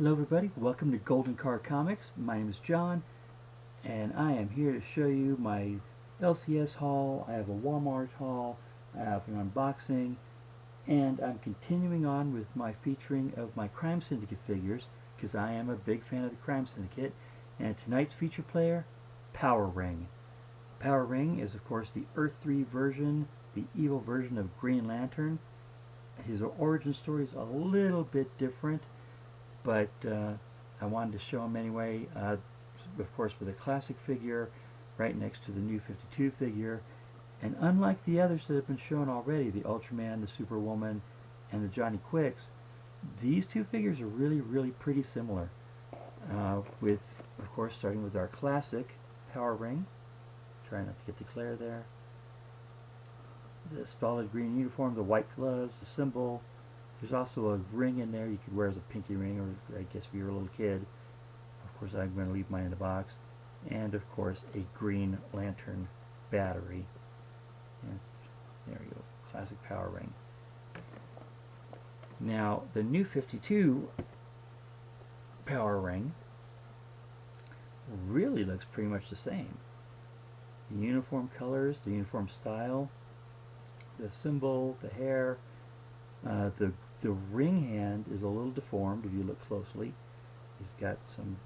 Hello everybody, welcome to Golden Car Comics. My name is John and I am here to show you my LCS haul. I have a Walmart haul, I have an unboxing, and I'm continuing on with my featuring of my Crime Syndicate figures because I am a big fan of the Crime Syndicate. And tonight's feature player, Power Ring. Power Ring is of course the Earth 3 version, the evil version of Green Lantern. His origin story is a little bit different, but I wanted to show him anyway, of course with a classic figure right next to the new 52 figure. And unlike the others that have been shown already, the Ultraman, the Superwoman, and the Johnny Quicks, these two figures are really pretty similar. With, of course, starting with our classic Power Ring. Try not to get the glare there. The solid green uniform, the white gloves, the symbol. There's also a ring in there you could wear as a pinky ring, or I guess if you were a little kid. Of course, I'm going to leave mine in the box. And of course, a Green Lantern battery. And there you go, classic Power Ring. Now, the new 52 Power Ring really looks pretty much the same. The uniform colors, the uniform style, the symbol, the hair, the ring hand is a little deformed if you look closely. He's got some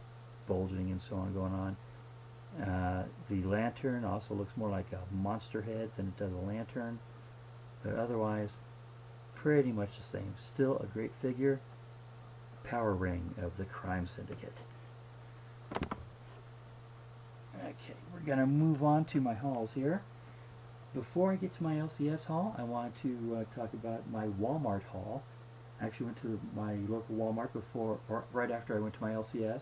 bulging and so on going on. The lantern also looks more like a monster head than it does a lantern, but otherwise pretty much the same. Still a great figure. Power Ring of the Crime Syndicate. Okay, we're going to move on to my hauls here. Before I get to my LCS haul, I want to talk about my Walmart haul. I actually went to my local Walmart before, or right after I went to my LCS.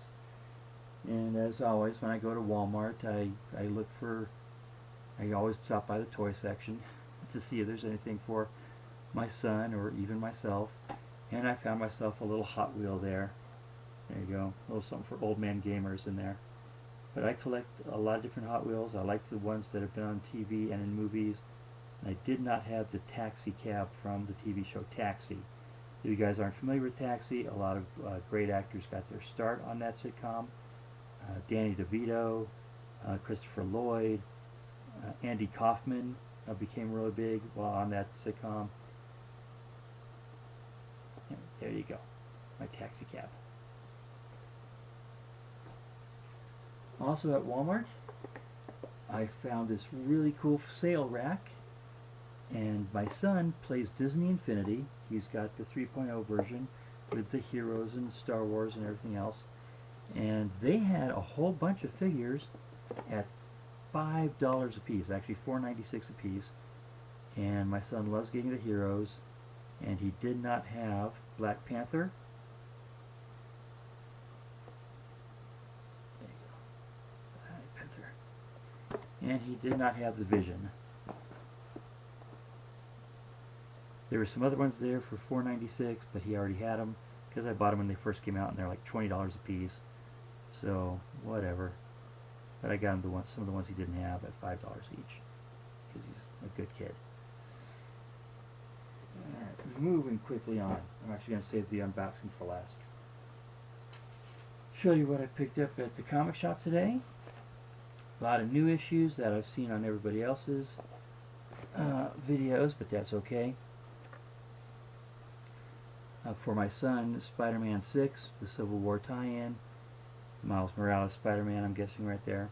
And as always, when I go to Walmart, I always stop by the toy section to see if there's anything for my son or even myself. And I found myself a little Hot Wheel there. There you go, a little something for old man gamers in there. But I collect a lot of different Hot Wheels. I like the ones that have been on TV and in movies. And I did not have the Taxi cab from the TV show Taxi. If you guys aren't familiar with Taxi, a lot of great actors got their start on that sitcom. Danny DeVito, Christopher Lloyd, Andy Kaufman became really big while on that sitcom. And there you go, my Taxi cab. Also at Walmart, I found this really cool sale rack, and my son plays Disney Infinity. He's got the 3.0 version with the heroes and Star Wars and everything else, and they had a whole bunch of figures at $5 a piece, actually $4.96 a piece. And my son loves getting the heroes, and he did not have Black Panther. And he did not have the Vision. There were some other ones there for $4.96, but he already had them because I bought them when they first came out, and they're like $20 a piece. So whatever. But I got him some of the ones he didn't have at $5 each because he's a good kid. Alright, moving quickly on. I'm actually going to save the unboxing for last. Show you what I picked up at the comic shop today. A lot of new issues that I've seen on everybody else's videos, but that's okay. For my son, Spider-Man 6, the Civil War tie-in. Miles Morales Spider-Man, I'm guessing right there.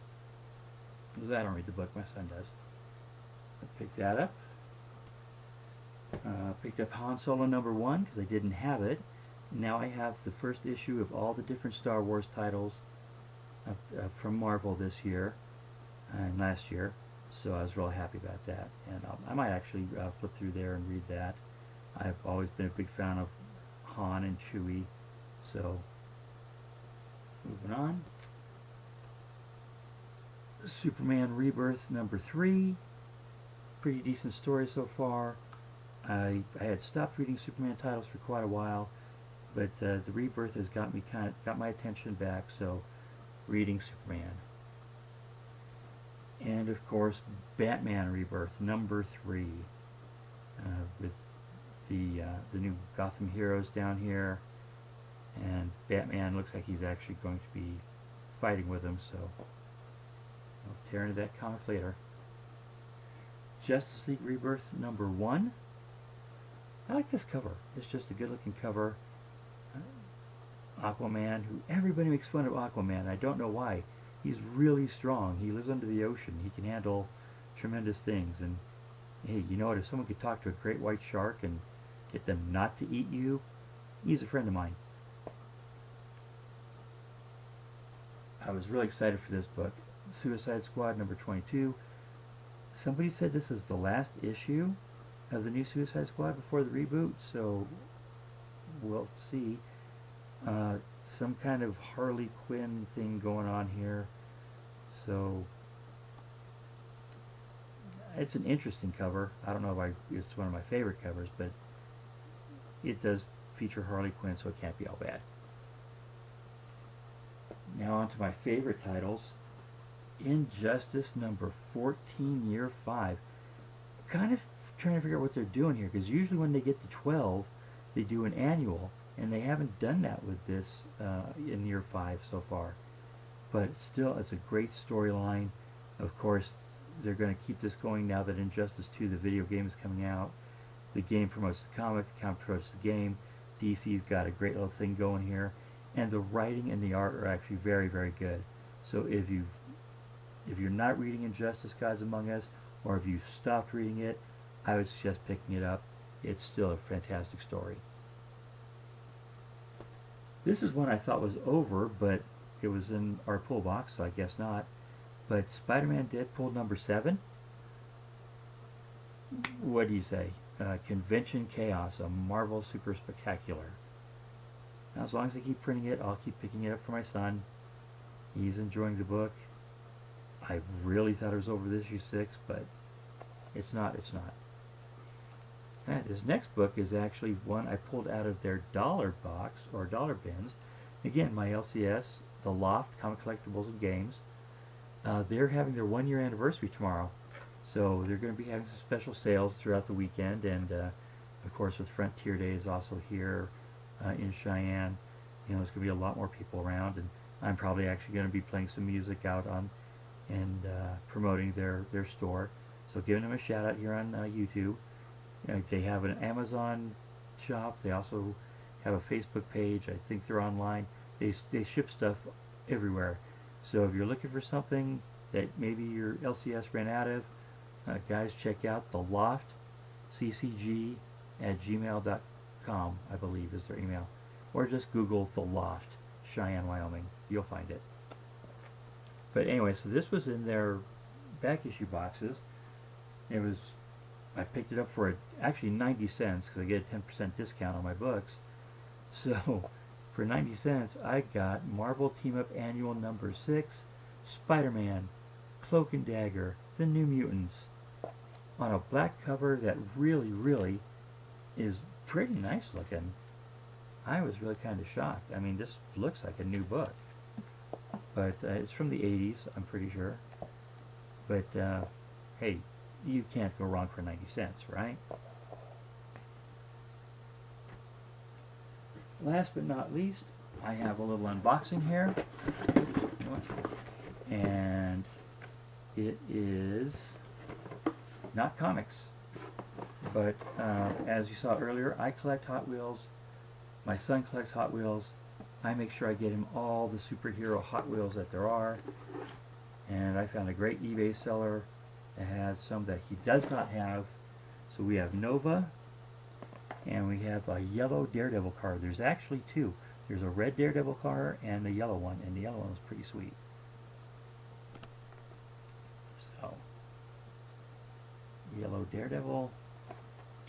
Because I don't read the book, my son does. I picked that up. Picked up Han Solo #1 because I didn't have it. Now I have the first issue of all the different Star Wars titles from Marvel this year and last year, so I was really happy about that. And I might actually flip through there and read that. I've always been a big fan of Han and Chewie, so moving on. Superman Rebirth #3, pretty decent story so far. I had stopped reading Superman titles for quite a while, but the Rebirth has got my attention back, so reading Superman. And of course, Batman Rebirth #3, with the new Gotham heroes down here, And Batman looks like he's actually going to be fighting with him, so I'll tear into that comic later. Justice League Rebirth number 1. I like this cover. It's just a good looking cover. Aquaman, who everybody makes fun of Aquaman. I don't know why. He's really strong. He lives under the ocean. He can handle tremendous things. And hey, you know what? If someone could talk to a great white shark and get them not to eat you, he's a friend of mine. I was really excited for this book. Suicide Squad number 22. Somebody said this is the last issue of the new Suicide Squad before the reboot, so we'll see. Some kind of Harley Quinn thing going on here, so it's an interesting cover. I don't know if it's one of my favorite covers, but it does feature Harley Quinn, so it can't be all bad. Now on to my favorite titles. Injustice number 14, year 5. Kind of trying to figure out what they're doing here, because usually when they get to 12 they do an annual, and they haven't done that with this in year 5 so far. But still, it's a great storyline. Of course, they're going to keep this going now that Injustice 2, the video game, is coming out. The game promotes the comic promotes the game. DC's got a great little thing going here, and the writing and the art are actually very, very good. So if you're not reading Injustice Gods Among Us, or if you've stopped reading it, I would suggest picking it up. It's still a fantastic story. This is one I thought was over, but it was in our pull box, so I guess not. But Spider-Man Deadpool number 7. What do you say? Convention Chaos, a Marvel Super Spectacular. Now, as long as they keep printing it, I'll keep picking it up for my son. He's enjoying the book. I really thought it was over this issue 6, but it's not. It's not. And this next book is actually one I pulled out of their dollar box, or dollar bins. Again, my LCS, The Loft, Comic Collectibles and Games. They're having their 1-year anniversary tomorrow. So they're going to be having some special sales throughout the weekend, and of course with Frontier Days also here in Cheyenne. You know, there's going to be a lot more people around, and I'm probably actually going to be playing some music out on and promoting their store. So giving them a shout out here on YouTube. You know, they have an Amazon shop. They also have a Facebook page. I think they're online. They ship stuff everywhere. So if you're looking for something that maybe your LCS ran out of, guys, check out the Loft ccg@gmail.com, I believe is their email, or just Google The Loft Cheyenne, Wyoming. You'll find it. But anyway, so this was in their back issue boxes. I picked it up for actually 90 cents because I get a 10% discount on my books. So for 90 cents I got Marvel Team Up Annual number 6, Spider-Man, Cloak and Dagger, The New Mutants, on a black cover that really, really is pretty nice looking. I was really kind of shocked. I mean, this looks like a new book. But it's from the 80s, I'm pretty sure. But hey, you can't go wrong for 90 cents, right? Last but not least, I have a little unboxing here. And it is not comics. But as you saw earlier, I collect Hot Wheels. My son collects Hot Wheels. I make sure I get him all the superhero Hot Wheels that there are. And I found a great eBay seller that has some that he does not have. So we have Nova, and we have a yellow Daredevil car. There's actually two. There's a red Daredevil car and a yellow one, and the yellow one is pretty sweet. So, yellow Daredevil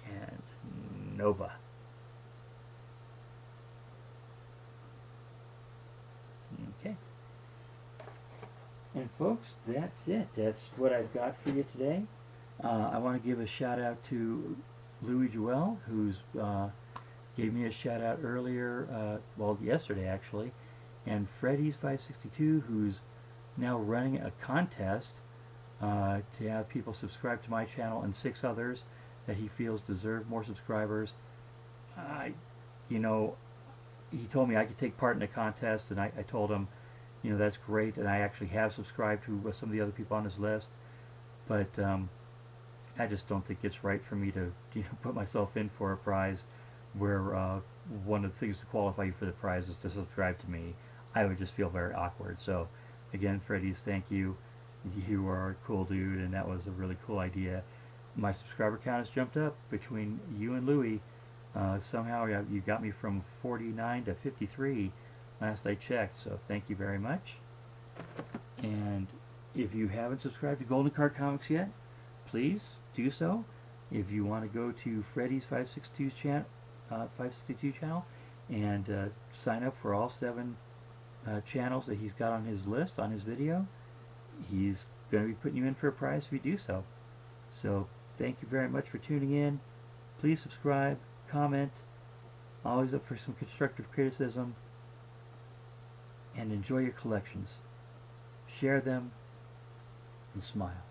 and Nova. Okay. And folks, that's it. That's what I've got for you today. I want to give a shout out to Louis Joel, who's gave me a shout out earlier, well, yesterday actually, and Freddy's 562, who's now running a contest to have people subscribe to my channel and 6 others that he feels deserve more subscribers. You know, he told me I could take part in a contest, and I told him, you know, that's great, and I actually have subscribed to some of the other people on his list, but I just don't think it's right for me to put myself in for a prize where one of the things to qualify you for the prize is to subscribe to me. I would just feel very awkward. So again, Freddy's, thank you. You are a cool dude, and that was a really cool idea. My subscriber count has jumped up between you and Louie. Somehow you got me from 49 to 53 last I checked, so thank you very much. And if you haven't subscribed to Golden Card Comics yet, please do so. If you want to go to Freddy's 562 channel and sign up for all 7 channels that he's got on his list, on his video, he's going to be putting you in for a prize if you do so. So thank you very much for tuning in. Please subscribe, comment, always up for some constructive criticism, and enjoy your collections. Share them and smile.